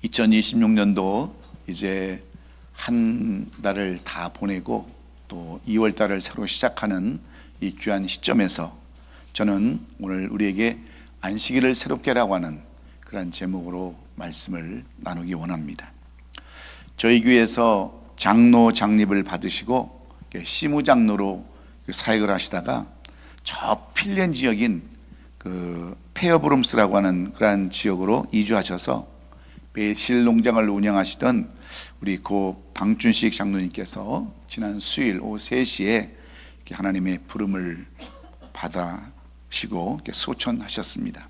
2026년도 이제 한 달을 다 보내고 또 2월 달을 새로 시작하는 이 귀한 시점에서 저는 오늘 우리에게 안식일을 새롭게 하라고 하는 그런 제목으로 말씀을 나누기 원합니다. 저희 교회에서 장로 장립을 받으시고 시무장로로 사역을 하시다가 저 필렌 지역인 그 페어브룸스라고 하는 그러한 지역으로 이주하셔서 배실 농장을 운영하시던 우리 고 방준식 장로님께서 지난 수요일 오후 3시에 하나님의 부름을 받으시고 소천하셨습니다.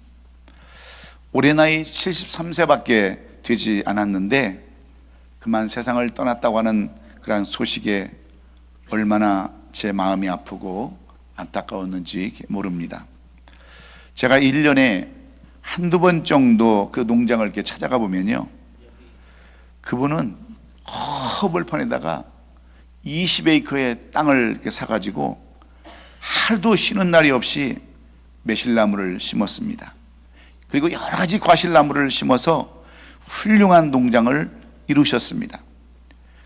올해 나이 73세밖에 되지 않았는데 그만 세상을 떠났다고 하는 그러한 소식에 얼마나 제 마음이 아프고 안타까웠는지 모릅니다. 제가 1년에 한두 번 정도 그 농장을 이렇게 찾아가 보면요, 그분은 허벌판에다가 20에이커의 땅을 이렇게 사가지고 하루도 쉬는 날이 없이 매실나무를 심었습니다. 그리고 여러 가지 과실나무를 심어서 훌륭한 농장을 이루셨습니다.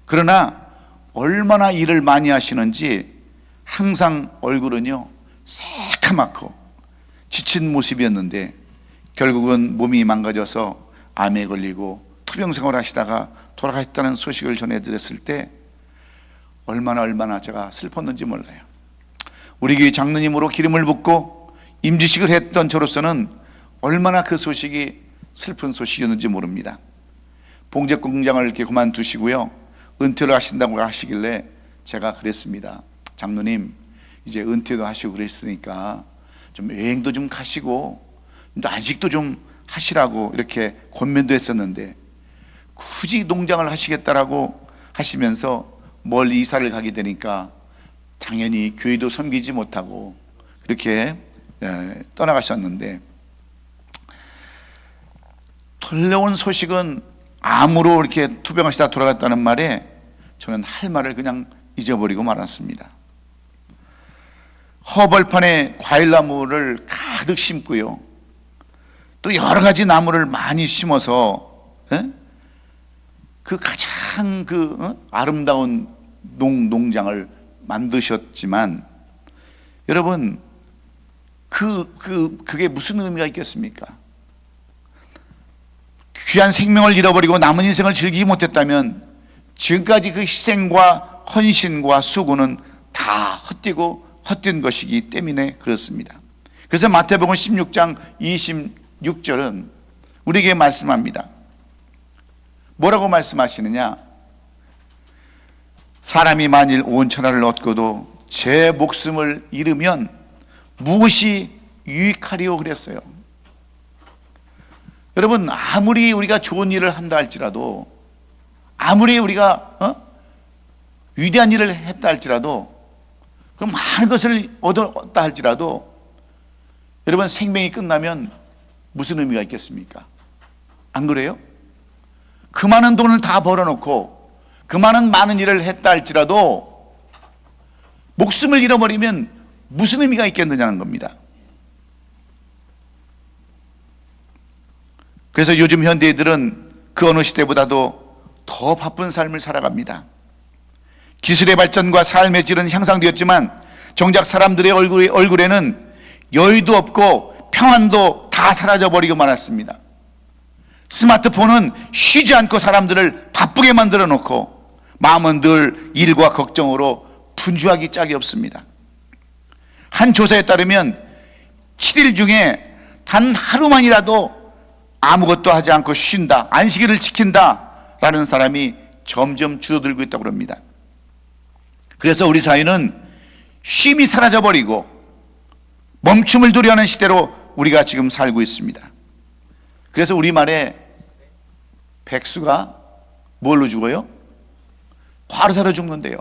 그러나 얼마나 일을 많이 하시는지 항상 얼굴은요 새카맣고 지친 모습이었는데 결국은 몸이 망가져서 암에 걸리고 투병 생활을 하시다가 돌아가셨다는 소식을 전해드렸을 때 얼마나 제가 슬펐는지 몰라요. 우리 교회 장로님으로 기름을 붓고 임지식을 했던 저로서는 얼마나 그 소식이 슬픈 소식이었는지 모릅니다. 봉제 공장을 이렇게 그만두시고요, 은퇴를 하신다고 하시길래 제가 그랬습니다. 장로님, 이제 은퇴도 하시고 그랬으니까 좀 여행도 좀 가시고 안식도 좀 하시라고 이렇게 권면도 했었는데 굳이 농장을 하시겠다라고 하시면서 멀리 이사를 가게 되니까 당연히 교회도 섬기지 못하고 그렇게 떠나가셨는데, 들려온 소식은 암으로 이렇게 투병하시다 돌아갔다는 말에 저는 할 말을 그냥 잊어버리고 말았습니다. 허벌판에 과일나무를 가득 심고요, 또 여러 가지 나무를 많이 심어서 그 가장 아름다운 농장을 만드셨지만 여러분, 그게 무슨 의미가 있겠습니까? 귀한 생명을 잃어버리고 남은 인생을 즐기지 못했다면 지금까지 그 희생과 헌신과 수고는 다 헛된 것이기 때문에 그렇습니다. 그래서 마태복음 16장 26절은 우리에게 말씀합니다. 뭐라고 말씀하시느냐? 사람이 만일 온 천하를 얻고도 제 목숨을 잃으면 무엇이 유익하리요 그랬어요. 여러분, 아무리 우리가 좋은 일을 한다 할지라도, 아무리 우리가 위대한 일을 했다 할지라도, 그럼 많은 것을 얻었다 할지라도 여러분, 생명이 끝나면 무슨 의미가 있겠습니까? 안 그래요? 그 많은 돈을 다 벌어놓고 그 많은 일을 했다 할지라도 목숨을 잃어버리면 무슨 의미가 있겠느냐는 겁니다. 그래서 요즘 현대인들은 그 어느 시대보다도 더 바쁜 삶을 살아갑니다. 기술의 발전과 삶의 질은 향상되었지만 정작 사람들의 얼굴에는 여유도 없고 평안도 다 사라져버리고 말았습니다. 스마트폰은 쉬지 않고 사람들을 바쁘게 만들어 놓고 마음은 늘 일과 걱정으로 분주하기 짝이 없습니다. 한 조사에 따르면 7일 중에 단 하루만이라도 아무것도 하지 않고 쉰다, 안식일을 지킨다라는 사람이 점점 줄어들고 있다고 합니다. 그래서 우리 사회는 쉼이 사라져버리고 멈춤을 두려워하는 시대로 우리가 지금 살고 있습니다. 그래서 우리말에 백수가 뭘로 죽어요? 과로사로 죽는데요.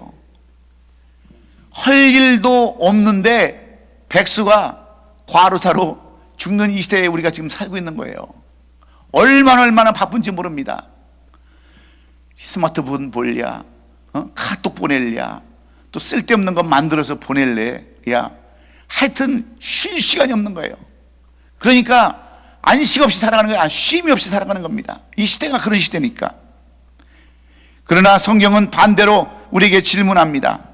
할 일도 없는데 백수가 과로사로 죽는 이 시대에 우리가 지금 살고 있는 거예요. 얼마나 바쁜지 모릅니다. 스마트폰 볼랴, 카톡 보낼랴, 또 쓸데없는 거 만들어서 보낼래, 야, 하여튼 쉴 시간이 없는 거예요. 그러니까 안식 없이 살아가는 거예요. 쉼이 없이 살아가는 겁니다. 이 시대가 그런 시대니까. 그러나 성경은 반대로 우리에게 질문합니다.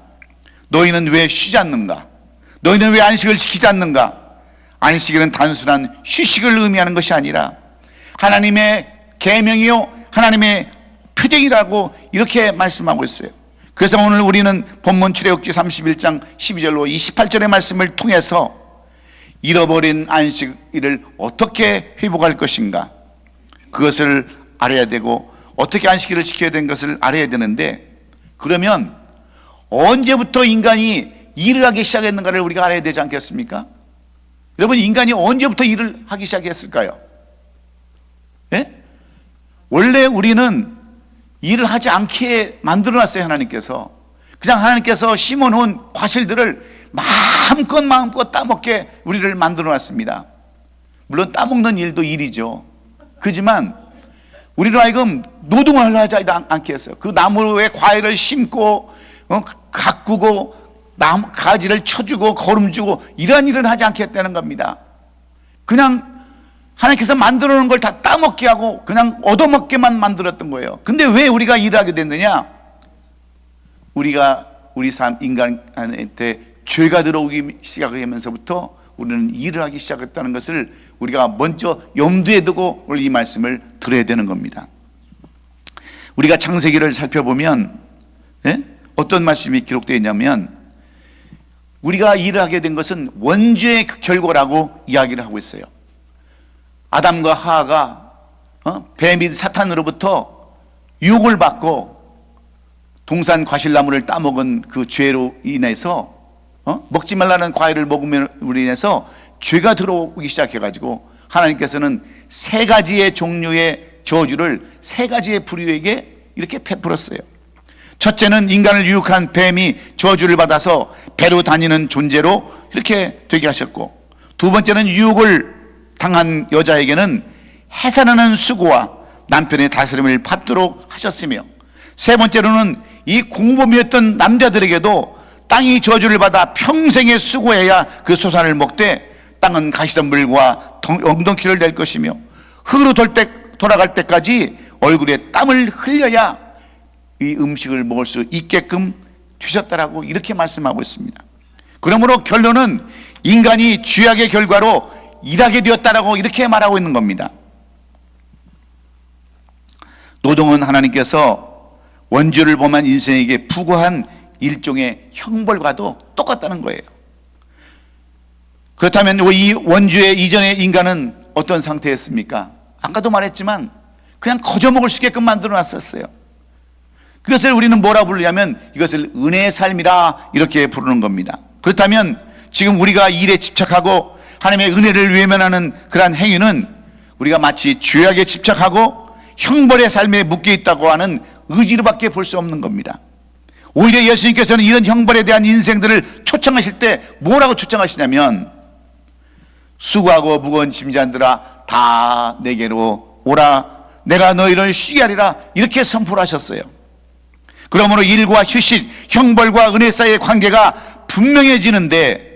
너희는 왜 쉬지 않는가? 너희는 왜 안식을 지키지 않는가? 안식일은 단순한 휴식을 의미하는 것이 아니라 하나님의 계명이요 하나님의 표징이라고 이렇게 말씀하고 있어요. 그래서 오늘 우리는 본문 출애굽기 31장 12절로 28절의 말씀을 통해서 잃어버린 안식일을 어떻게 회복할 것인가, 그것을 알아야 되고 어떻게 안식일을 지켜야 되는 것을 알아야 되는데, 그러면 언제부터 인간이 일을 하기 시작했는가를 우리가 알아야 되지 않겠습니까? 여러분, 인간이 언제부터 일을 하기 시작했을까요? 예? 원래 우리는 일을 하지 않게 만들어놨어요. 하나님께서 그냥 하나님께서 심어놓은 과실들을 마음껏 따먹게 우리를 만들어놨습니다. 물론 따먹는 일도 일이죠. 그렇지만 우리로 하여금 노동을 하지 않게 했어요. 그 나무에 과일을 심고 가꾸고 가지를 쳐주고 거름주고 이러한 일을 하지 않게 했다는 겁니다. 그냥 하나님께서 만들어 놓은 걸 다 따먹게 하고 그냥 얻어먹게만 만들었던 거예요. 근데 왜 우리가 일을 하게 됐느냐? 우리가 우리 삶 인간한테 죄가 들어오기 시작하면서부터 우리는 일을 하기 시작했다는 것을 우리가 먼저 염두에 두고 오늘 이 말씀을 들어야 되는 겁니다. 우리가 창세기를 살펴보면 어떤 말씀이 기록되어 있냐면, 우리가 일을 하게 된 것은 원죄의 결과라고 이야기를 하고 있어요. 아담과 하하가 뱀인 사탄으로부터 유혹을 받고 동산 과실나무를 따먹은 그 죄로 인해서 먹지 말라는 과일을 먹음으로 인해서 죄가 들어오기 시작해가지고 하나님께서는 세 가지의 종류의 저주를 세 가지의 부류에게 이렇게 베풀었어요. 첫째는 인간을 유혹한 뱀이 저주를 받아서 배로 다니는 존재로 이렇게 되게 하셨고, 두 번째는 유혹을 당한 여자에게는 해산하는 수고와 남편의 다스림을 받도록 하셨으며, 세 번째로는 이 공범이었던 남자들에게도 땅이 저주를 받아 평생의 수고해야 그 소산을 먹되 땅은 가시덤불과 엉덩키를 낼 것이며 흙으로 돌아갈 때까지 얼굴에 땀을 흘려야 이 음식을 먹을 수 있게끔 되셨다라고 이렇게 말씀하고 있습니다. 그러므로 결론은 인간이 죄악의 결과로 일하게 되었다라고 이렇게 말하고 있는 겁니다. 노동은 하나님께서 원죄를 범한 인생에게 부과한 일종의 형벌과도 똑같다는 거예요. 그렇다면 이 원죄의 이전의 인간은 어떤 상태였습니까? 아까도 말했지만 그냥 거저 먹을 수 있게끔 만들어 놨었어요. 그것을 우리는 뭐라 부르냐면 이것을 은혜의 삶이라 이렇게 부르는 겁니다. 그렇다면 지금 우리가 일에 집착하고 하나님의 은혜를 외면하는 그러한 행위는 우리가 마치 죄악에 집착하고 형벌의 삶에 묶여 있다고 하는 의지로밖에 볼 수 없는 겁니다. 오히려 예수님께서는 이런 형벌에 대한 인생들을 초청하실 때 뭐라고 초청하시냐면, 수고하고 무거운 짐진들아 다 내게로 오라, 내가 너희를 쉬게 하리라, 이렇게 선포를 하셨어요. 그러므로 일과 휴식, 형벌과 은혜 사이의 관계가 분명해지는데,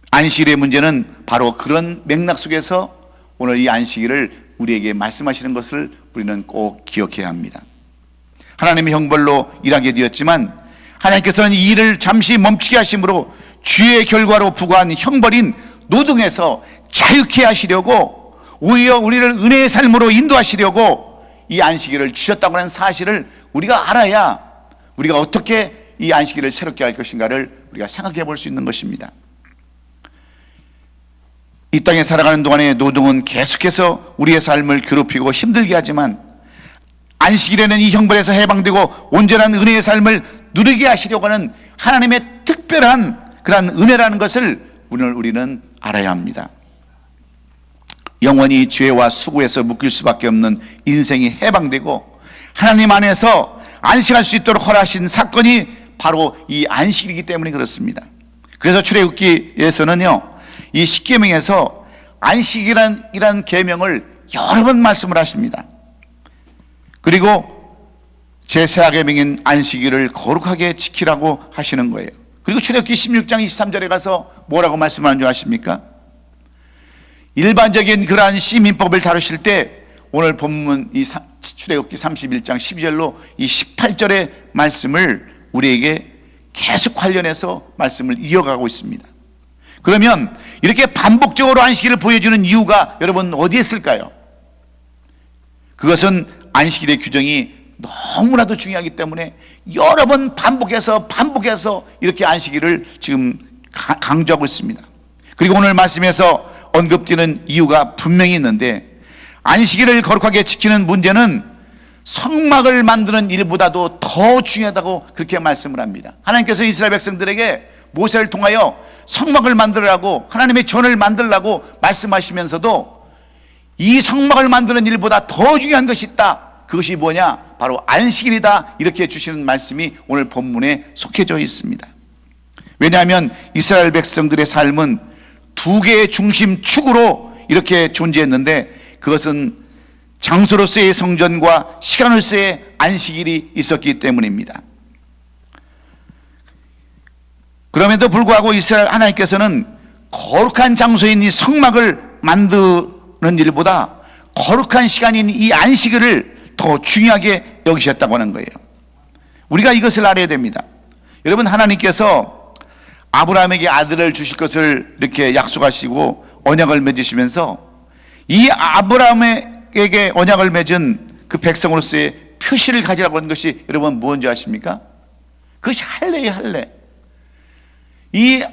안식일의 문제는 바로 그런 맥락 속에서 오늘 이 안식일을 우리에게 말씀하시는 것을 우리는 꼭 기억해야 합니다. 하나님의 형벌로 일하게 되었지만 하나님께서는 이 일을 잠시 멈추게 하심으로 죄의 결과로 부과한 형벌인 노동에서 자유케 하시려고, 오히려 우리를 은혜의 삶으로 인도하시려고 이 안식일을 주셨다고 하는 사실을 우리가 알아야 우리가 어떻게 이 안식일을 새롭게 할 것인가를 우리가 생각해 볼 수 있는 것입니다. 이 땅에 살아가는 동안에 노동은 계속해서 우리의 삶을 괴롭히고 힘들게 하지만, 안식일에는 이 형벌에서 해방되고 온전한 은혜의 삶을 누리게 하시려고 하는 하나님의 특별한 그러한 은혜라는 것을 오늘 우리는 알아야 합니다. 영원히 죄와 수고에서 묶일 수밖에 없는 인생이 해방되고 하나님 안에서 안식할 수 있도록 허락하신 사건이 바로 이 안식이기 때문에 그렇습니다. 그래서 출애굽기에서는요, 이 십계명에서 안식이란 계명을 여러 번 말씀을 하십니다. 그리고 제4 계명인 안식일을 거룩하게 지키라고 하시는 거예요. 그리고 출애굽기 16장 23절에 가서 뭐라고 말씀하는 줄 아십니까? 일반적인 그러한 시민법을 다루실 때 오늘 본문 이 출애굽기 31장 12절로 이 18절의 말씀을 우리에게 계속 관련해서 말씀을 이어가고 있습니다. 그러면 이렇게 반복적으로 안식일을 보여주는 이유가 여러분 어디에 있을까요? 그것은 안식일의 규정이 너무나도 중요하기 때문에 여러 번 반복해서 이렇게 안식일을 지금 강조하고 있습니다. 그리고 오늘 말씀에서 언급되는 이유가 분명히 있는데, 안식일을 거룩하게 지키는 문제는 성막을 만드는 일보다도 더 중요하다고 그렇게 말씀을 합니다. 하나님께서 이스라엘 백성들에게 모세를 통하여 성막을 만들으라고, 하나님의 전을 만들라고 말씀하시면서도 이 성막을 만드는 일보다 더 중요한 것이 있다. 그것이 뭐냐? 바로 안식일이다. 이렇게 주시는 말씀이 오늘 본문에 속해져 있습니다. 왜냐하면 이스라엘 백성들의 삶은 두 개의 중심축으로 이렇게 존재했는데, 그것은 장소로서의 성전과 시간으로서의 안식일이 있었기 때문입니다. 그럼에도 불구하고 이스라엘 하나님께서는 거룩한 장소인 이 성막을 만드는 일보다 거룩한 시간인 이 안식일을 더 중요하게 여기셨다고 하는 거예요. 우리가 이것을 알아야 됩니다. 여러분, 하나님께서 아브라함에게 아들을 주실 것을 이렇게 약속하시고 언약을 맺으시면서 이 아브라함에게 언약을 맺은 그 백성으로서의 표시를 가지라고 하는 것이 여러분 뭔지 아십니까? 그것이 할례예요, 할례. 이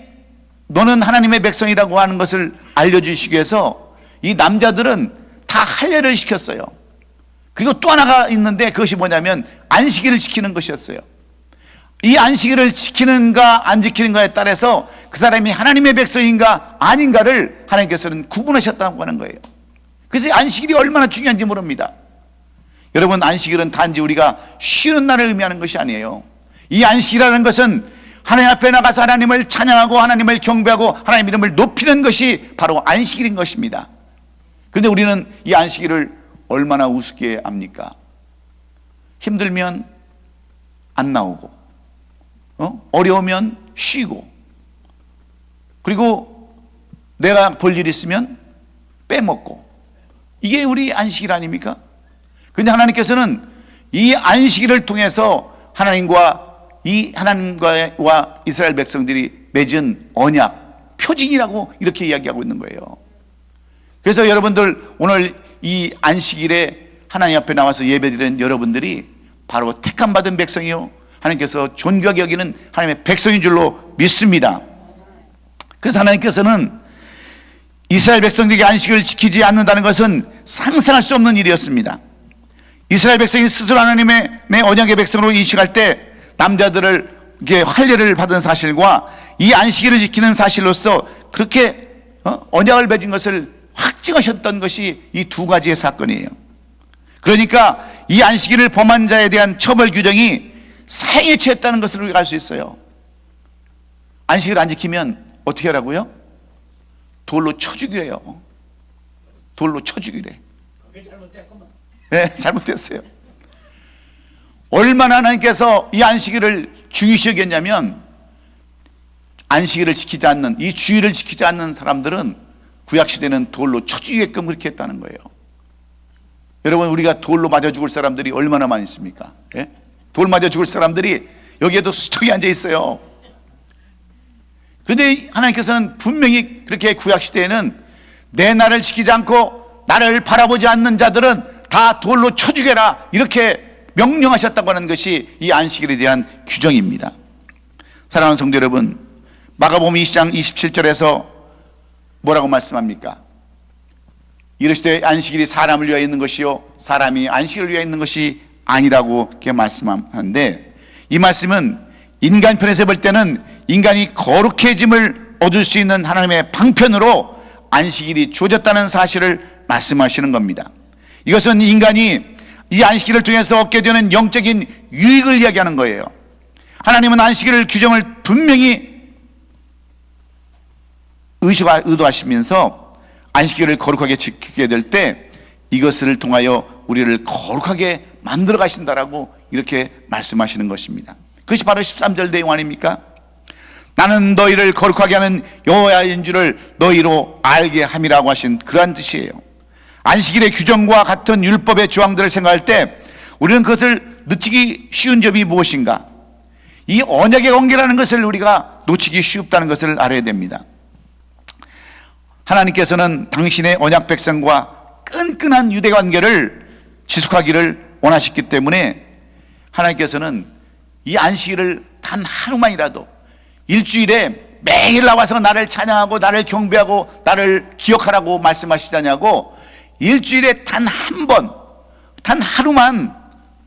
너는 하나님의 백성이라고 하는 것을 알려주시기 위해서 이 남자들은 다 할례를 시켰어요. 그리고 또 하나가 있는데 그것이 뭐냐면 안식일을 지키는 것이었어요. 이 안식일을 지키는가 안 지키는가에 따라서 그 사람이 하나님의 백성인가 아닌가를 하나님께서는 구분하셨다고 하는 거예요. 그래서 안식일이 얼마나 중요한지 모릅니다. 여러분, 안식일은 단지 우리가 쉬는 날을 의미하는 것이 아니에요. 이 안식이라는 것은 하나님 앞에 나가서 하나님을 찬양하고 하나님을 경배하고 하나님 이름을 높이는 것이 바로 안식일인 것입니다. 그런데 우리는 이 안식일을 얼마나 우습게 압니까? 힘들면 안 나오고, 어려우면 쉬고, 그리고 내가 볼 일 있으면 빼먹고, 이게 우리 안식일 아닙니까? 그런데 하나님께서는 이 안식일을 통해서 하나님과 이스라엘 백성들이 맺은 언약, 표징이라고 이렇게 이야기하고 있는 거예요. 그래서 여러분들 오늘 이 안식일에 하나님 앞에 나와서 예배드리는 여러분들이 바로 택함받은 백성이요, 하나님께서 존귀하게 여기는 하나님의 백성인 줄로 믿습니다. 그래서 하나님께서는 이스라엘 백성들에게 안식을 지키지 않는다는 것은 상상할 수 없는 일이었습니다. 이스라엘 백성이 스스로 하나님의 언약의 백성으로 인식할 때 남자들을 할례를 받은 사실과 이 안식일을 지키는 사실로서 그렇게 언약을 맺은 것을 확증하셨던 것이 이 두 가지의 사건이에요. 그러니까 이 안식일을 범한 자에 대한 처벌 규정이 사형에 처했다는 것을 우리가 알 수 있어요. 안식일 안 지키면 어떻게 하라고요? 돌로 쳐 죽이래요. 돌로 쳐 죽이래. 그게 잘못됐구만. 네, 잘못됐어요. 얼마나 하나님께서 이 안식일을 중요시 여겼냐면, 안식일을 지키지 않는, 이 주일을 지키지 않는 사람들은 구약시대는 돌로 쳐 죽이게끔 그렇게 했다는 거예요. 여러분, 우리가 돌로 맞아 죽을 사람들이 얼마나 많이 있습니까? 예? 돌 맞아 죽을 사람들이 여기에도 수척이 앉아 있어요. 그런데 하나님께서는 분명히 그렇게 구약시대에는 내 날을 지키지 않고 나를 바라보지 않는 자들은 다 돌로 쳐 죽여라, 이렇게 명령하셨다고 하는 것이 이 안식일에 대한 규정입니다. 사랑하는 성도 여러분, 마가복음 20장 27절에서 뭐라고 말씀합니까? 이르시되 안식일이 사람을 위하여 있는 것이요 사람이 안식일을 위하여 있는 것이 아니라고 이렇게 말씀하는데, 이 말씀은 인간 편에서 볼 때는 인간이 거룩해짐을 얻을 수 있는 하나님의 방편으로 안식일이 주어졌다는 사실을 말씀하시는 겁니다. 이것은 인간이 이 안식일을 통해서 얻게 되는 영적인 유익을 이야기하는 거예요. 하나님은 안식일을 규정을 분명히 의도하시면서 안식일을 거룩하게 지키게 될 때 이것을 통하여 우리를 거룩하게 만들어 가신다라고 이렇게 말씀하시는 것입니다. 그것이 바로 13절 내용 아닙니까? 나는 너희를 거룩하게 하는 여호와인 줄을 너희로 알게 함이라고 하신 그러한 뜻이에요. 안식일의 규정과 같은 율법의 조항들을 생각할 때 우리는 그것을 놓치기 쉬운 점이 무엇인가? 이 언약의 관계라는 것을 우리가 놓치기 쉽다는 것을 알아야 됩니다. 하나님께서는 당신의 언약 백성과 끈끈한 유대 관계를 지속하기를 원하셨기 때문에 하나님께서는 이 안식일을 단 하루만이라도 일주일에 매일 나와서 나를 찬양하고 나를 경배하고 나를 기억하라고 말씀하시자냐고, 일주일에 단 한 번, 단 하루만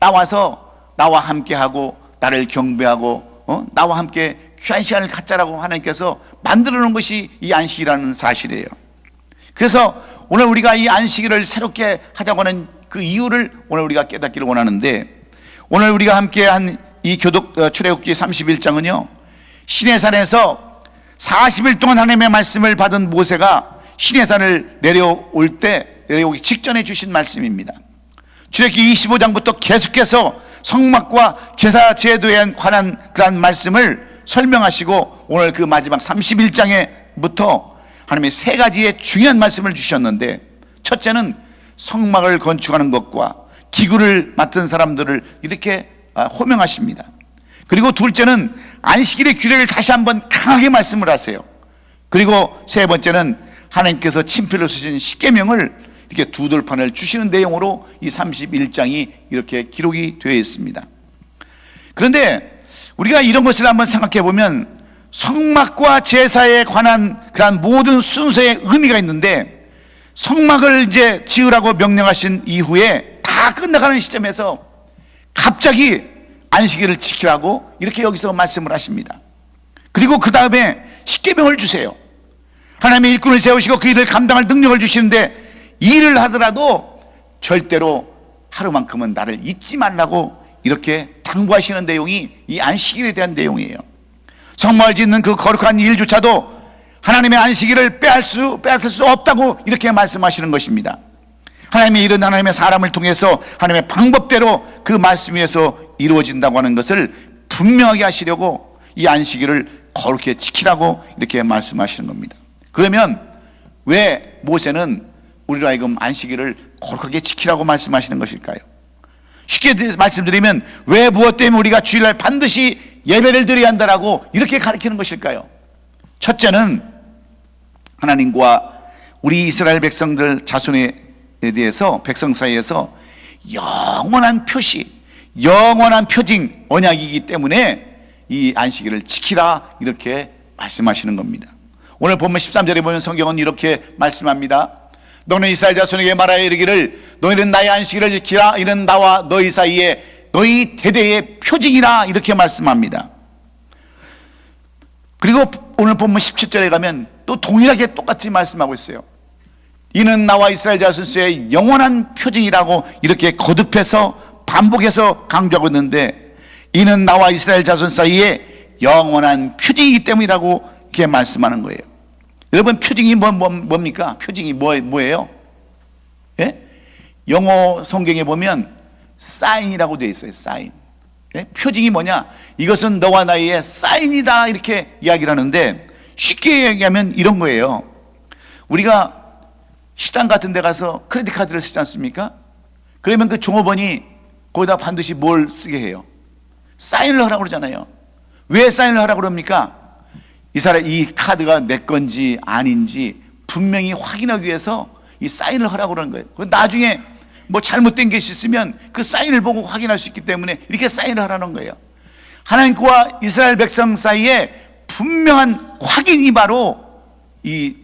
나와서 나와 함께하고 나를 경배하고 나와 함께 귀한 시간을 갖자라고 하나님께서 만들어 놓은 것이 이 안식이라는 사실이에요. 그래서 오늘 우리가 이 안식일을 새롭게 하자고 하는 그 이유를 오늘 우리가 깨닫기를 원하는데, 오늘 우리가 함께 한 이 출애굽기 31장은요 시내산에서 40일 동안 하나님의 말씀을 받은 모세가 시내산을 내려오기 직전에 주신 말씀입니다. 출애굽기 25장부터 계속해서 성막과 제사 제도에 관한 그런 말씀을 설명하시고 오늘 그 마지막 31장에부터 하나님의 세 가지의 중요한 말씀을 주셨는데, 첫째는 성막을 건축하는 것과 기구를 맡은 사람들을 이렇게 호명하십니다. 그리고 둘째는 안식일의 규례를 다시 한번 강하게 말씀을 하세요. 그리고 세 번째는 하나님께서 친필로 쓰신 십계명을 이렇게 두 돌판을 주시는 내용으로 이 31장이 이렇게 기록이 되어 있습니다. 그런데 우리가 이런 것을 한번 생각해 보면 성막과 제사에 관한 그런 모든 순서의 의미가 있는데, 성막을 이제 지으라고 명령하신 이후에 다 끝나가는 시점에서 갑자기 안식일을 지키라고 이렇게 여기서 말씀을 하십니다. 그리고 그 다음에 십계명을 주세요. 하나님의 일꾼을 세우시고 그 일을 감당할 능력을 주시는데, 일을 하더라도 절대로 하루만큼은 나를 잊지 말라고 이렇게 당부하시는 내용이 이 안식일에 대한 내용이에요. 성막을 짓는 그 거룩한 일조차도 하나님의 안식일을 빼앗을 수 없다고 이렇게 말씀하시는 것입니다. 하나님의 일은 하나님의 사람을 통해서 하나님의 방법대로 그 말씀 위에서 이루어진다고 하는 것을 분명하게 하시려고 이 안식일을 거룩히 지키라고 이렇게 말씀하시는 겁니다. 그러면 왜 모세는 우리로 하여금 안식일을 거룩하게 지키라고 말씀하시는 것일까요? 쉽게 말씀드리면 왜 무엇 때문에 우리가 주일날 반드시 예배를 드려야 한다라고 이렇게 가르치는 것일까요? 첫째는 하나님과 우리 이스라엘 백성들 자손에 대해서 백성 사이에서 영원한 표시, 영원한 표징, 언약이기 때문에 이 안식일을 지키라 이렇게 말씀하시는 겁니다. 오늘 본문 13절에 보면 성경은 이렇게 말씀합니다. 너는 이스라엘 자손에게 말하여 이르기를 너희는 나의 안식일을 지키라. 이는 나와 너희 사이에 너희 대대의 표징이라 이렇게 말씀합니다. 그리고 오늘 본문 17절에 가면 또 동일하게 똑같이 말씀하고 있어요. 이는 나와 이스라엘 자손의 영원한 표징이라고 이렇게 거듭해서 반복해서 강조하고 있는데, 이는 나와 이스라엘 자손 사이에 영원한 표징이기 때문이라고 이렇게 말씀하는 거예요. 여러분, 표징이 뭡니까? 표징이 뭐예요? 예? 영어 성경에 보면 사인이라고 되어 있어요. 사인. 예? 표징이 뭐냐? 이것은 너와 나의 사인이다 이렇게 이야기를 하는데, 쉽게 얘기하면 이런 거예요. 우리가 시장 같은 데 가서 크레딧 카드를 쓰지 않습니까? 그러면 그 종업원이 거기다 반드시 뭘 쓰게 해요? 사인을 하라고 그러잖아요. 왜 사인을 하라고 그럽니까? 이 카드가 내 건지 아닌지 분명히 확인하기 위해서 이 사인을 하라고 그러는 거예요. 나중에 뭐 잘못된 게 있으면 그 사인을 보고 확인할 수 있기 때문에 이렇게 사인을 하라는 거예요. 하나님과 이스라엘 백성 사이에 분명한 확인이 바로 이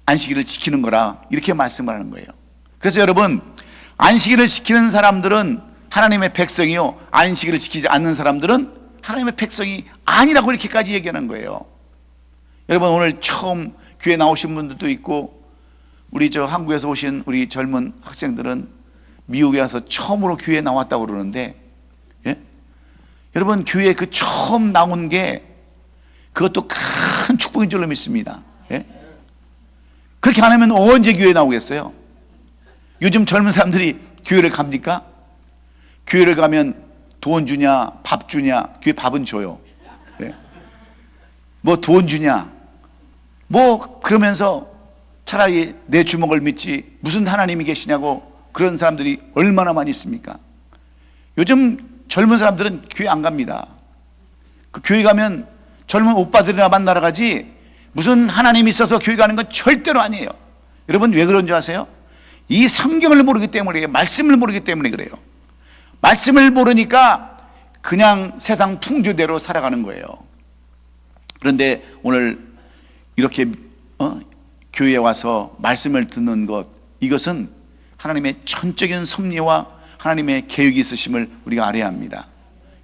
안식일을 지키는 거라 이렇게 말씀을 하는 거예요. 그래서 여러분, 안식일을 지키는 사람들은 하나님의 백성이요, 안식일을 지키지 않는 사람들은 하나님의 백성이 아니라고 이렇게까지 얘기하는 거예요. 여러분, 오늘 처음 교회 나오신 분들도 있고, 우리 한국에서 오신 우리 젊은 학생들은 미국에 와서 처음으로 교회에 나왔다고 그러는데, 예? 여러분, 교회에 그 처음 나온 게 그것도 큰 축복인 줄로 믿습니다. 예? 그렇게 안 하면 언제 교회에 나오겠어요? 요즘 젊은 사람들이 교회를 갑니까? 교회를 가면 돈 주냐, 밥 주냐? 교회 밥은 줘요. 예? 뭐 돈 주냐, 뭐 그러면서 차라리 내 주먹을 믿지 무슨 하나님이 계시냐고 그런 사람들이 얼마나 많이 있습니까? 요즘 젊은 사람들은 교회 안 갑니다. 그 교회 가면 젊은 오빠들이나 만나러 가지 무슨 하나님이 있어서 교회 가는 건 절대로 아니에요. 여러분 왜 그런 줄 아세요? 이 성경을 모르기 때문에, 말씀을 모르기 때문에 그래요. 말씀을 모르니까 그냥 세상 풍조대로 살아가는 거예요. 그런데 오늘 이렇게 교회에 와서 말씀을 듣는 것, 이것은 하나님의 전적인 섭리와 하나님의 계획이 있으심을 우리가 알아야 합니다.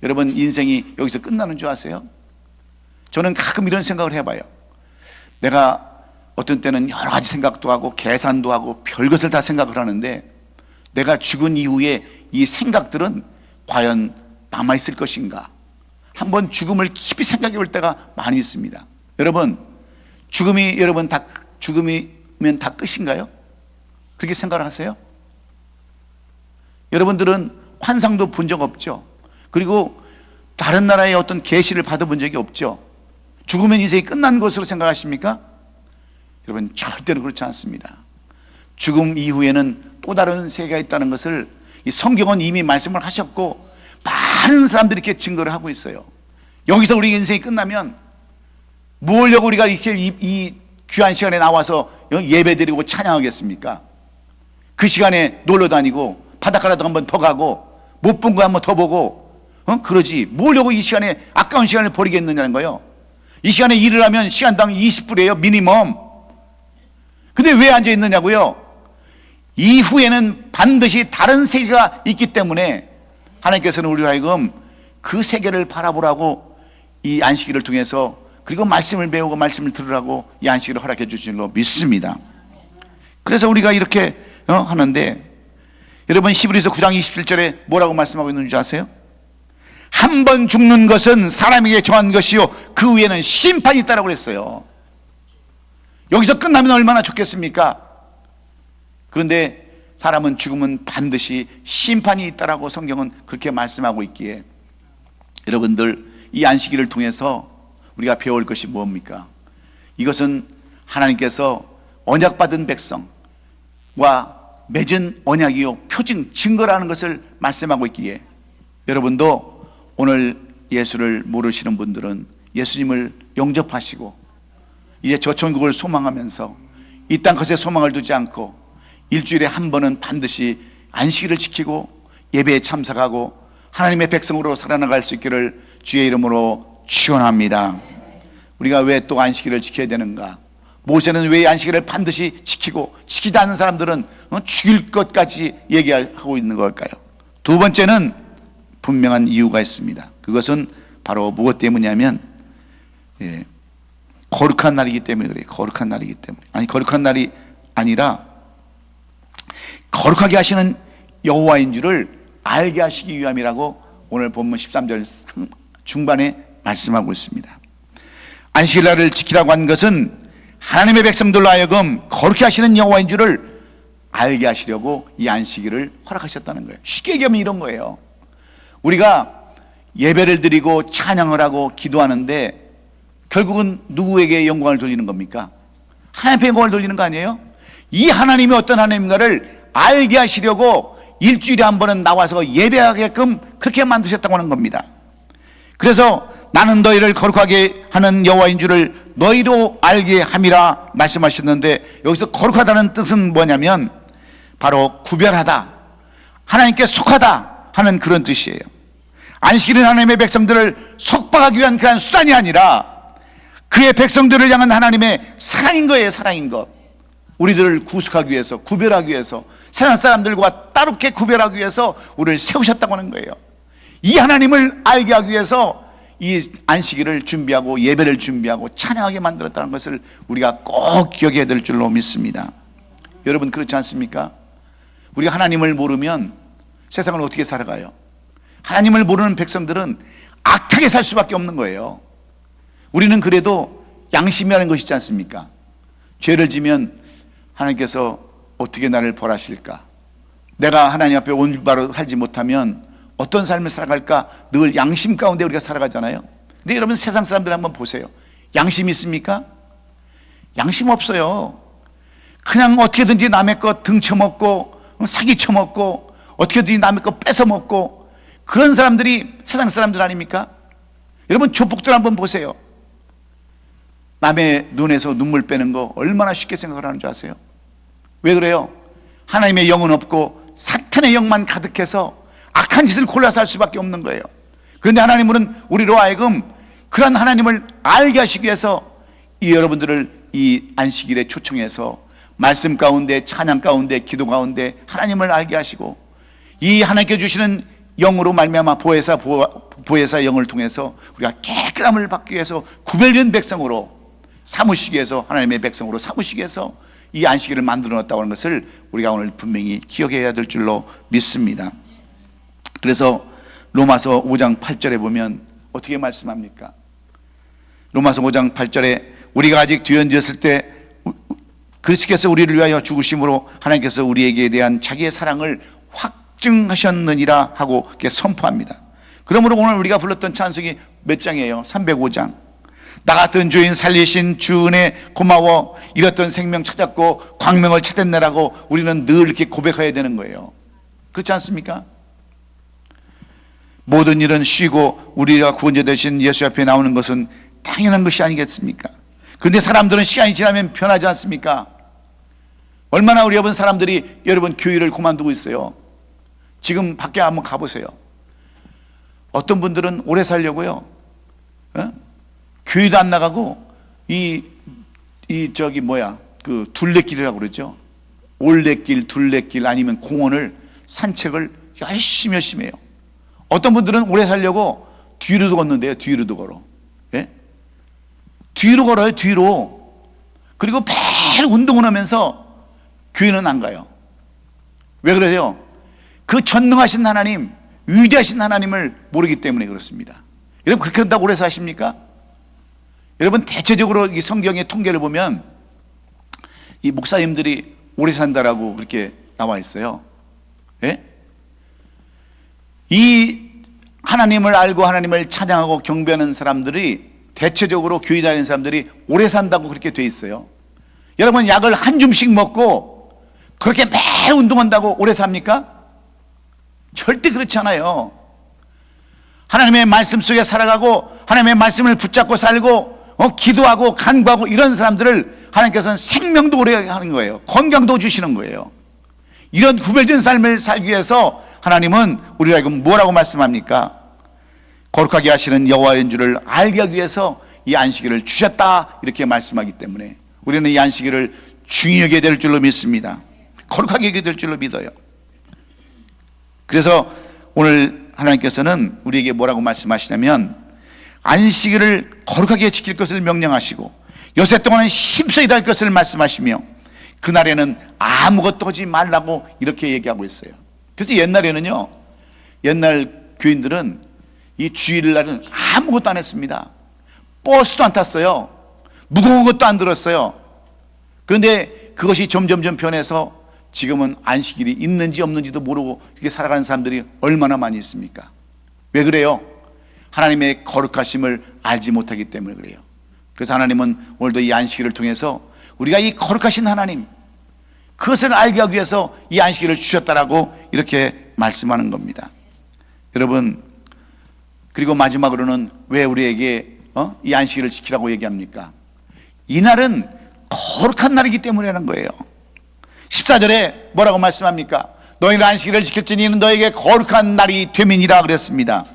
여러분 인생이 여기서 끝나는 줄 아세요? 저는 가끔 이런 생각을 해봐요. 내가 어떤 때는 여러 가지 생각도 하고 계산도 하고 별것을 다 생각을 하는데 내가 죽은 이후에 이 생각들은 과연 남아있을 것인가? 한번 죽음을 깊이 생각해 볼 때가 많이 있습니다. 여러분 죽음이면 다 끝인가요? 그렇게 생각을 하세요? 여러분들은 환상도 본 적 없죠? 그리고 다른 나라의 어떤 계시를 받아본 적이 없죠? 죽으면 인생이 끝난 것으로 생각하십니까? 여러분 절대로 그렇지 않습니다. 죽음 이후에는 또 다른 세계가 있다는 것을 이 성경은 이미 말씀을 하셨고 많은 사람들이 이렇게 증거를 하고 있어요. 여기서 우리 인생이 끝나면 무엇려고 우리가 이렇게 이 귀한 시간에 나와서 예배드리고 찬양하겠습니까? 그 시간에 놀러 다니고 바닷가라도 한번 더 가고 못 본 거 한번 더 보고 그러지 뭐려고 이 시간에 아까운 시간을 버리겠느냐는 거예요. 이 시간에 일을 하면 시간당 20불이에요 미니멈. 근데 왜 앉아 있느냐고요? 이후에는 반드시 다른 세계가 있기 때문에 하나님께서는 우리로 하여금 그 세계를 바라보라고 이 안식일을 통해서 그리고 말씀을 배우고 말씀을 들으라고 이 안식일을 허락해 주신 줄로 믿습니다. 그래서 우리가 이렇게 하는데 여러분 히브리서 9장 27절에 뭐라고 말씀하고 있는 줄 아세요? 한 번 죽는 것은 사람에게 정한 것이요 그 위에는 심판이 있다라고 그랬어요. 여기서 끝나면 얼마나 좋겠습니까? 그런데 사람은 죽으면 반드시 심판이 있다라고 성경은 그렇게 말씀하고 있기에 여러분들 이 안식일을 통해서 우리가 배울 것이 뭡니까? 이것은 하나님께서 언약받은 백성과 맺은 언약이요 표징 증거라는 것을 말씀하고 있기에 여러분도 오늘 예수를 모르시는 분들은 예수님을 영접하시고 이제 저 천국을 소망하면서 이 땅 것에 소망을 두지 않고 일주일에 한 번은 반드시 안식일을 지키고 예배에 참석하고 하나님의 백성으로 살아나갈 수 있기를 주의 이름으로 축원합니다. 우리가 왜 또 안식일을 지켜야 되는가? 모세는 왜 안식일을 반드시 지키고 지키지 않는 사람들은 죽일 것까지 얘기하고 있는 걸까요? 두 번째는 분명한 이유가 있습니다. 그것은 바로 무엇 때문이냐면 거룩한 날이기 때문에 그래요. 거룩한 날이기 때문에. 아니 거룩한 날이 아니라 거룩하게 하시는 여호와인 줄을 알게 하시기 위함이라고 오늘 본문 13절 중반에 말씀하고 있습니다. 안식일날을 지키라고 한 것은 하나님의 백성들로 하여금 거룩히 하시는 여호와인 줄을 알게 하시려고 이 안식일을 허락하셨다는 거예요. 쉽게 얘기하면 이런 거예요. 우리가 예배를 드리고 찬양을 하고 기도하는데 결국은 누구에게 영광을 돌리는 겁니까? 하나님께 영광을 돌리는 거 아니에요? 이 하나님이 어떤 하나님인가를 알게 하시려고 일주일에 한 번은 나와서 예배하게끔 그렇게 만드셨다고 하는 겁니다. 그래서 나는 너희를 거룩하게 하는 여호와인 줄을 너희도 알게 함이라 말씀하셨는데 여기서 거룩하다는 뜻은 뭐냐면 바로 구별하다, 하나님께 속하다 하는 그런 뜻이에요. 안식일은 하나님의 백성들을 속박하기 위한 그런 수단이 아니라 그의 백성들을 향한 하나님의 사랑인 거예요. 사랑인 것. 우리들을 구속하기 위해서, 구별하기 위해서, 세상 사람들과 따롭게 구별하기 위해서 우리를 세우셨다고 하는 거예요. 이 하나님을 알게 하기 위해서 이 안식일을 준비하고 예배를 준비하고 찬양하게 만들었다는 것을 우리가 꼭 기억해야 될 줄로 믿습니다. 여러분 그렇지 않습니까? 우리가 하나님을 모르면 세상을 어떻게 살아가요? 하나님을 모르는 백성들은 악하게 살 수밖에 없는 거예요. 우리는 그래도 양심이라는 것이 있지 않습니까? 죄를 지면 하나님께서 어떻게 나를 벌하실까? 내가 하나님 앞에 올바로 살지 못하면 어떤 삶을 살아갈까? 늘 양심 가운데 우리가 살아가잖아요. 근데 여러분 세상 사람들 한번 보세요. 양심 있습니까? 양심 없어요. 그냥 어떻게든지 남의 것 등쳐먹고 사기쳐먹고 어떻게든지 남의 것 뺏어먹고 그런 사람들이 세상 사람들 아닙니까? 여러분 조폭들 한번 보세요. 남의 눈에서 눈물 빼는 거 얼마나 쉽게 생각을 하는 줄 아세요? 왜 그래요? 하나님의 영은 없고 사탄의 영만 가득해서 악한 짓을 골라서 할 수밖에 없는 거예요. 그런데 하나님은 우리로 하여금 그런 하나님을 알게 하시기 위해서 이 여러분들을 이 안식일에 초청해서 말씀 가운데, 찬양 가운데, 기도 가운데 하나님을 알게 하시고 이 하나님께 주시는 영으로 말미암아 보혜사 영을 통해서 우리가 깨끗함을 받기 위해서 구별된 백성으로 삼으시기 위해서, 하나님의 백성으로 삼으시기 위해서 이 안식일을 만들어 놨다고 하는 것을 우리가 오늘 분명히 기억해야 될 줄로 믿습니다. 그래서 로마서 5장 8절에 보면 어떻게 말씀합니까? 로마서 5장 8절에 우리가 아직 뒤흔들었을 때 그리스도께서 우리를 위하여 죽으심으로 하나님께서 우리에게 대한 자기의 사랑을 확증하셨느니라 하고 이렇게 선포합니다. 그러므로 오늘 우리가 불렀던 찬송이 몇 장이에요? 305장. 나 같은 죄인 살리신 주 은혜 고마워, 잃었던 생명 찾았고 광명을 찾았네라고 우리는 늘 이렇게 고백해야 되는 거예요. 그렇지 않습니까? 모든 일은 쉬고 우리가 구원자 되신 예수 앞에 나오는 것은 당연한 것이 아니겠습니까? 그런데 사람들은 시간이 지나면 변하지 않습니까? 얼마나 우리 여러분 사람들이 여러분 교회를 그만두고 있어요. 지금 밖에 한번 가보세요. 어떤 분들은 오래 살려고요, 교회도 안 나가고 그 둘레길이라고 그러죠. 올레길, 둘레길 아니면 공원을 산책을 열심히 해요. 어떤 분들은 오래 살려고 뒤로도 걷는데요. 뒤로도 걸어. 예? 뒤로 걸어요. 뒤로. 그리고 매일 운동을 하면서 교회는 안 가요. 왜 그래요? 그 전능하신 하나님, 위대하신 하나님을 모르기 때문에 그렇습니다. 여러분 그렇게 한다고 오래 사십니까? 여러분 대체적으로 이 성경의 통계를 보면 이 목사님들이 오래 산다라고 그렇게 나와 있어요. 예? 이 하나님을 알고 하나님을 찬양하고 경배하는 사람들이 대체적으로 교회 다니는 사람들이 오래 산다고 그렇게 돼 있어요. 여러분 약을 한 줌씩 먹고 그렇게 매일 운동한다고 오래 삽니까? 절대 그렇지 않아요. 하나님의 말씀 속에 살아가고 하나님의 말씀을 붙잡고 살고 기도하고 간구하고 이런 사람들을 하나님께서는 생명도 오래 하는 거예요. 건강도 주시는 거예요. 이런 구별된 삶을 살기 위해서 하나님은 우리에게 뭐라고 말씀합니까? 거룩하게 하시는 여호와인 줄을 알게 하기 위해서 이 안식일을 주셨다 이렇게 말씀하기 때문에 우리는 이 안식일을 중요하게 될 줄로 믿습니다. 거룩하게 하게 될 줄로 믿어요. 그래서 오늘 하나님께서는 우리에게 뭐라고 말씀하시냐면 안식일을 거룩하게 지킬 것을 명령하시고 여세 동안은 심서히 할 것을 말씀하시며 그날에는 아무것도 하지 말라고 이렇게 얘기하고 있어요. 그래서 옛날에는요, 옛날 교인들은 이 주일날은 아무것도 안 했습니다. 버스도 안 탔어요. 무거운 것도 안 들었어요. 그런데 그것이 점점점 변해서 지금은 안식일이 있는지 없는지도 모르고 이렇게 살아가는 사람들이 얼마나 많이 있습니까? 왜 그래요? 하나님의 거룩하심을 알지 못하기 때문에 그래요. 그래서 하나님은 오늘도 이 안식일을 통해서 우리가 이 거룩하신 하나님, 그것을 알게 하기 위해서 이 안식일을 주셨다라고 이렇게 말씀하는 겁니다. 여러분, 그리고 마지막으로는 왜 우리에게 이 안식일을 지키라고 얘기합니까? 이 날은 거룩한 날이기 때문이라는 거예요. 14절에 뭐라고 말씀합니까? 너희는 안식일을 지킬지니 이는 너에게 거룩한 날이 됨이니라 그랬습니다.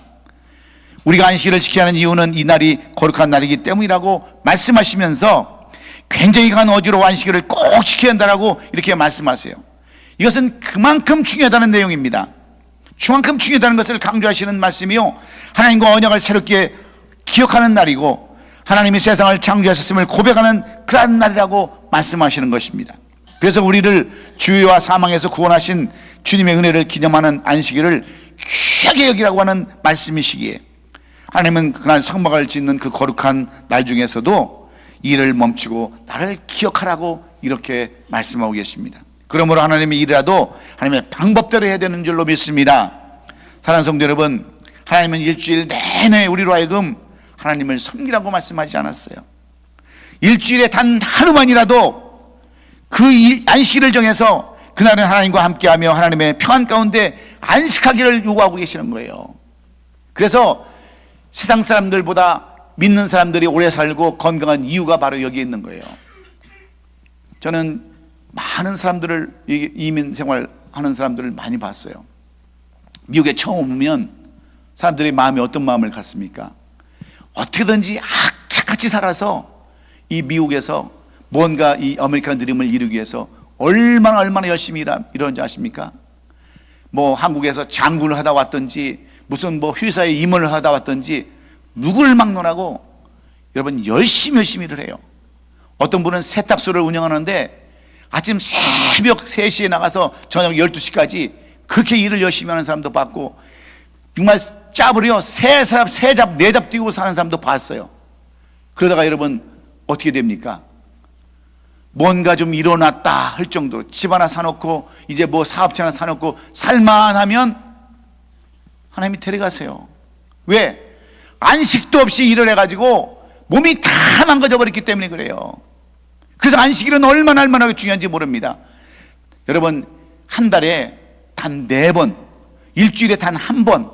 우리가 안식일을 지켜야 하는 이유는 이 날이 거룩한 날이기 때문이라고 말씀하시면서 굉장히 강한 어지로 안식일을 꼭 지켜야 한다라고 이렇게 말씀하세요. 이것은 그만큼 중요하다는 내용입니다. 그만큼 중요하다는 것을 강조하시는 말씀이요, 하나님과 언약을 새롭게 기억하는 날이고 하나님이 세상을 창조하셨음을 고백하는 그런 날이라고 말씀하시는 것입니다. 그래서 우리를 주의와 사망에서 구원하신 주님의 은혜를 기념하는 안식일을 귀하게 여기라고 하는 말씀이시기에 하나님은 그날 성막을 짓는 그 거룩한 날 중에서도 일을 멈추고 나를 기억하라고 이렇게 말씀하고 계십니다. 그러므로 하나님의 일이라도 하나님의 방법대로 해야 되는 줄로 믿습니다. 사랑하는 성도 여러분, 하나님은 일주일 내내 우리로 하여금 하나님을 섬기라고 말씀하지 않았어요. 일주일에 단 하루만이라도 그 안식일을 정해서 그날은 하나님과 함께하며 하나님의 평안 가운데 안식하기를 요구하고 계시는 거예요. 그래서 세상 사람들보다 믿는 사람들이 오래 살고 건강한 이유가 바로 여기에 있는 거예요. 저는 많은 사람들을, 이민 생활하는 사람들을 많이 봤어요. 미국에 처음 오면 사람들이 마음이 어떤 마음을 갖습니까? 어떻게든지 악착같이 살아서 이 미국에서 뭔가 이 아메리칸 드림을 이루기 위해서 얼마나 열심히 일하는지 아십니까? 뭐 한국에서 장군을 하다 왔든지 무슨 뭐 회사에 임원을 하다 왔든지 누구를 막론하고 여러분 열심히 일을 해요. 어떤 분은 세탁소를 운영하는데 아침 새벽 3시에 나가서 저녁 12시까지 그렇게 일을 열심히 하는 사람도 봤고, 정말 짭으로요 3잡 4잡 뛰고 사는 사람도 봤어요. 그러다가 여러분 어떻게 됩니까? 뭔가 좀 일어났다 할 정도로 집 하나 사놓고 이제 뭐 사업체 하나 사놓고 살만하면 하나님이 데려가세요. 왜? 안식도 없이 일을 해가지고 몸이 다 망가져 버렸기 때문에 그래요. 그래서 안식일은 얼마나 중요한지 모릅니다. 여러분, 한 달에 단 4번, 일주일에 단 1번,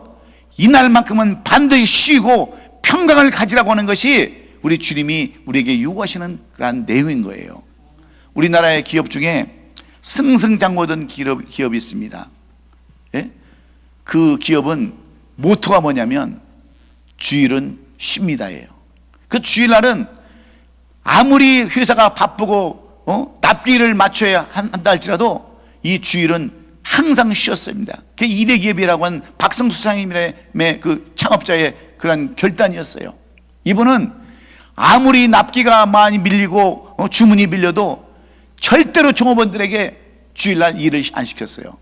이날만큼은 반드시 쉬고 평강을 가지라고 하는 것이 우리 주님이 우리에게 요구하시는 그러한 내용인 거예요. 우리나라의 기업 중에 승승장구하던 기업이 있습니다. 예? 그 기업은 모토가 뭐냐면 주일은 쉽니다예요. 그 주일날은 아무리 회사가 바쁘고 납기를 맞춰야 한다 할지라도 이 주일은 항상 쉬었습니다. 그게 이대기업이라고 한 박성수 사장님의 그 창업자의 그런 결단이었어요. 이분은 아무리 납기가 많이 밀리고 주문이 밀려도 절대로 종업원들에게 주일날 일을 안 시켰어요.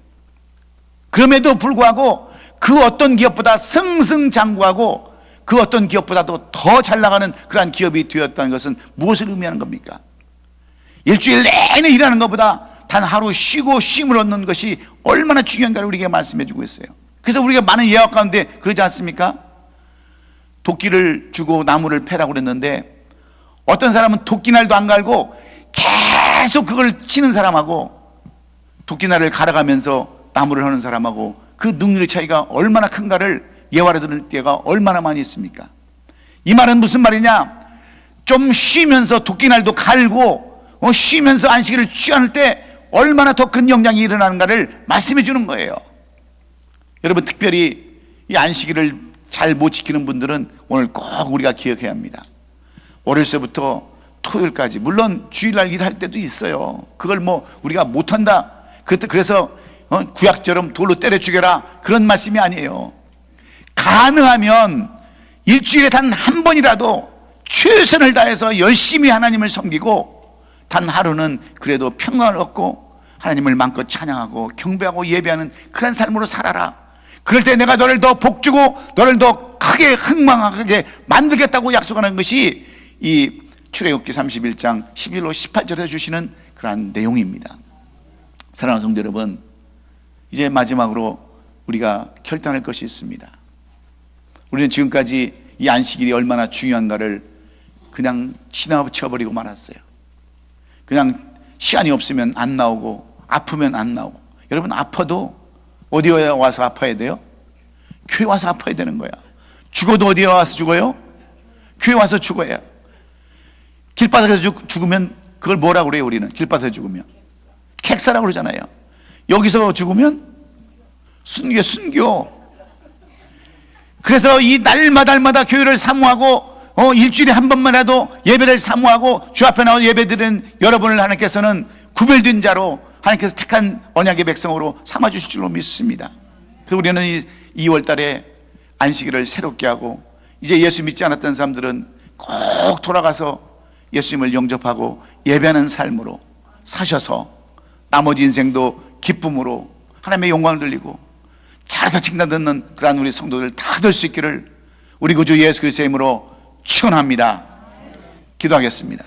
그럼에도 불구하고 그 어떤 기업보다 승승장구하고 그 어떤 기업보다도 더 잘 나가는 그러한 기업이 되었다는 것은 무엇을 의미하는 겁니까? 일주일 내내 일하는 것보다 단 하루 쉬고 쉼을 얻는 것이 얼마나 중요한가를 우리에게 말씀해 주고 있어요. 그래서 우리가 많은 예화 가운데 그러지 않습니까? 도끼를 주고 나무를 패라고 그랬는데 어떤 사람은 도끼날도 안 갈고 계속 그걸 치는 사람하고 도끼날을 갈아가면서 나무를 하는 사람하고 그 능력의 차이가 얼마나 큰가를 예화를 들을 때가 얼마나 많이 있습니까? 이 말은 무슨 말이냐? 좀 쉬면서 도끼날도 갈고 쉬면서 안식일을 취할 때 얼마나 더 큰 영향이 일어나는가를 말씀해 주는 거예요. 여러분, 특별히 이 안식일을 잘 못 지키는 분들은 오늘 꼭 우리가 기억해야 합니다. 월요일서부터 토요일까지, 물론 주일날 일할 때도 있어요. 그걸 뭐 우리가 못한다, 그래서 구약처럼 돌로 때려 죽여라, 그런 말씀이 아니에요. 가능하면 일주일에 단 한 번이라도 최선을 다해서 열심히 하나님을 섬기고 단 하루는 그래도 평안을 얻고 하나님을 마음껏 찬양하고 경배하고 예배하는 그런 삶으로 살아라. 그럴 때 내가 너를 더 복주고 너를 더 크게 흥망하게 만들겠다고 약속하는 것이 이 출애굽기 31장 11로 18절에 주시는 그러한 내용입니다. 사랑하는 성도 여러분, 이제 마지막으로 우리가 결단할 것이 있습니다. 우리는 지금까지 이 안식일이 얼마나 중요한가를 그냥 지나쳐버리고 말았어요. 그냥 시간이 없으면 안 나오고 아프면 안 나오고. 여러분, 아파도 어디에 와서 아파야 돼요? 교회 와서 아파야 되는 거야. 죽어도 어디에 와서 죽어요? 교회 와서 죽어야. 길바닥에서 죽으면 그걸 뭐라고 그래요? 우리는 길바닥에서 죽으면 객사라고 그러잖아요. 여기서 죽으면 순교. 그래서 이 날마다 교회를 사모하고 일주일에 한 번만이라도 예배를 사모하고 주 앞에 나와 예배드리는 여러분을 하나님께서는 구별된 자로 하나님께서 택한 언약의 백성으로 삼아주실 줄로 믿습니다. 그래서 우리는 이 2월 달에 안식일을 새롭게 하고 이제 예수 믿지 않았던 사람들은 꼭 돌아가서 예수님을 영접하고 예배하는 삶으로 사셔서 나머지 인생도 기쁨으로 하나님의 영광을 돌리고 잘해서 칭찬 듣는 그러한 우리 성도들 다 될 수 있기를 우리 구주 예수 그리스도의 이름으로 축원합니다. 기도하겠습니다.